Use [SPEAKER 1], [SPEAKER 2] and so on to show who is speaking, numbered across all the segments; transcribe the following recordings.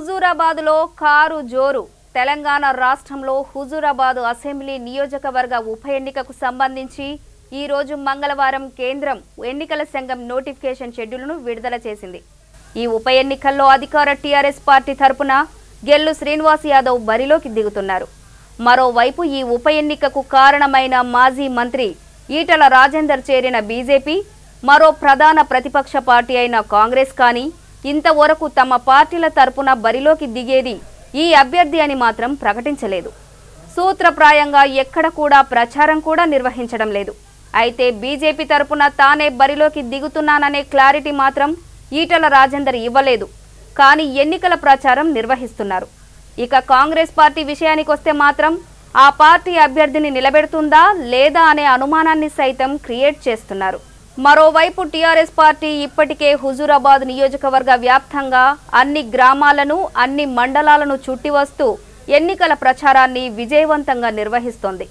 [SPEAKER 1] హుజూరాబాద్లో car జోరు. తెలంగాణ రాష్ట్రంలో Huzurabad assembly నియోజకవర్గ ఉప ఎన్నికకు సంబంధించి ఈ రోజు మంగళవారం కేంద్రం ఎన్నికల సంఘం నోటిఫికేషన్ షెడ్యూల్ను విడుదల చేసింది. ఈ ఉప ఎన్నికల్లో అధికార టీఆర్ఎస్ పార్టీ తరపున గెల్లు శ్రీనివాస్ యాదవ్ బరిలోకి దిగుతున్నారు. మరోవైపు ఈ ఉప ఎన్నికకు కారణమైన మాజీ మంత్రి ఈటల రాజేందర్ చేరిన బీజేపీ మరో ప్రధాన ప్రతిపక్ష పార్టీ అయిన కాంగ్రెస్ కానీ ఇంతవరకు తమ పార్టీల తరపున బరిలోకి దిగేది ఈ అభ్యర్థి అని మాత్రం ప్రకటించలేదు. సూత్రప్రాయంగా ఎక్కడ కూడా ప్రచారం కూడా నిర్వహించడం లేదు. అయితే బీజేపీ తరపున తానే బరిలోకి దిగుతున్నాననే క్లారిటీ మాత్రం ఈటల రాజేందర్ ఇవ్వలేదు. కానీ ఎన్నికల ప్రచారం నిర్వహిస్తున్నారు. ఇక కాంగ్రెస్ పార్టీ విషయానికొస్తే మాత్రం ఆ పార్టీ అభ్యర్థిని నిలబెడుతుందా లేదా అనే అనుమానాన్ని సైతం క్రియేట్ చేస్తున్నారు. మరోవైపు టీఆర్ఎస్ పార్టీ ఇప్పటికే హుజూరాబాద్ నియోజకవర్గ వ్యాప్తంగా అన్ని గ్రామాలను అన్ని మండలాలను చుట్టి వస్తూ ఎన్నికల ప్రచారాన్ని విజయవంతంగా నిర్వహిస్తోంది.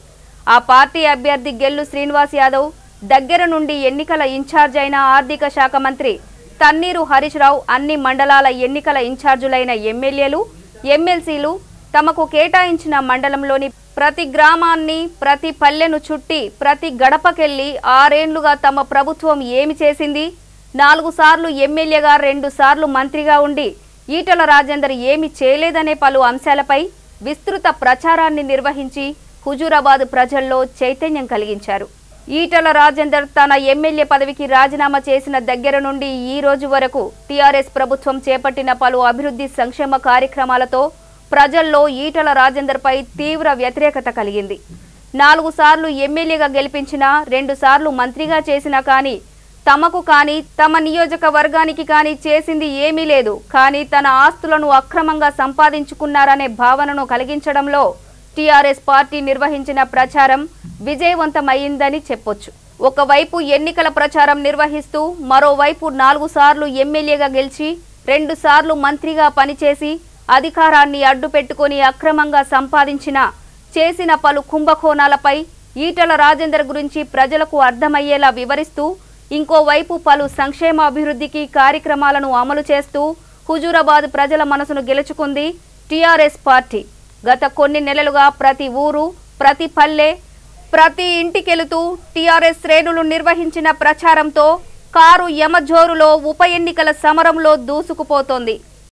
[SPEAKER 1] ఆ పార్టీ అభ్యర్థి గెల్లు శ్రీనివాస్ యాదవ్ దగ్గర నుండి ఎన్నికల ఇన్ఛార్జ్ అయిన ఆర్థిక శాఖ మంత్రి తన్నీరు హరీష్ రావు అన్ని మండలాల ఎన్నికల ఇన్ఛార్జులైన ఎమ్మెల్యేలు ఎమ్మెల్సీలు తమకు కేటాయించిన మండలంలోని ప్రతి గ్రామాన్ని ప్రతి పల్లెను చుట్టి ప్రతి గడపకెళ్లి 6 ఏళ్లుగా తమ ప్రభుత్వం ఏమి చేసింది, 4 సార్లు ఎమ్మెల్యేగా 2 సార్లు మంత్రిగా ఉండి ఈటల రాజేందర్ ఏమి చేయలేదనే పలు అంశాలపై విస్తృత ప్రచారాన్ని నిర్వహించి హుజూరాబాద్ ప్రజల్లో చైతన్యం కలిగించారు. ఈటల రాజేందర్ తన ఎమ్మెల్యే పదవికి రాజీనామా చేసిన దగ్గర నుండి ఈ రోజు వరకు టీఆర్ఎస్ ప్రభుత్వం చేపట్టిన పలు అభివృద్ధి సంక్షేమ కార్యక్రమాలతో ప్రజల్లో ఈటల రాజేందర్ పై తీవ్ర వ్యతిరేకత కలిగింది. 4 సార్లు ఎమ్మెల్యేగా గెలిపించినా 2 సార్లు మంత్రిగా చేసినా కానీ తమకు కానీ తమ నియోజకవర్గానికి కానీ చేసింది ఏమీ లేదు. కానీ తన ఆస్తులను అక్రమంగా సంపాదించుకున్నారనే భావనను కలిగించడంలో టీఆర్ఎస్ పార్టీ నిర్వహించిన ప్రచారం విజయవంతమైందని చెప్పొచ్చు. ఒకవైపు ఎన్నికల ప్రచారం నిర్వహిస్తూ మరోవైపు 4 సార్లు ఎమ్మెల్యేగా గెలిచి 2 సార్లు మంత్రిగా పనిచేసి అధికారాన్ని అడ్డుపెట్టుకుని అక్రమంగా సంపాదించిన చేసిన పలు కుంభకోణాలపై ఈటల రాజేందర్ గురించి ప్రజలకు అర్థమయ్యేలా వివరిస్తూ ఇంకోవైపు పలు సంక్షేమ అభివృద్ధికి కార్యక్రమాలను అమలు చేస్తూ హుజూరాబాద్ ప్రజల మనసును గెలుచుకుంది టీఆర్ఎస్ పార్టీ. గత కొన్ని నెలలుగా ప్రతి ఊరు ప్రతి పల్లె ప్రతి ఇంటికెళుతూ టీఆర్ఎస్ శ్రేణులు నిర్వహించిన ప్రచారంతో కారు యమజోరులో ఉప ఎన్నికల సమరంలో దూసుకుపోతోంది.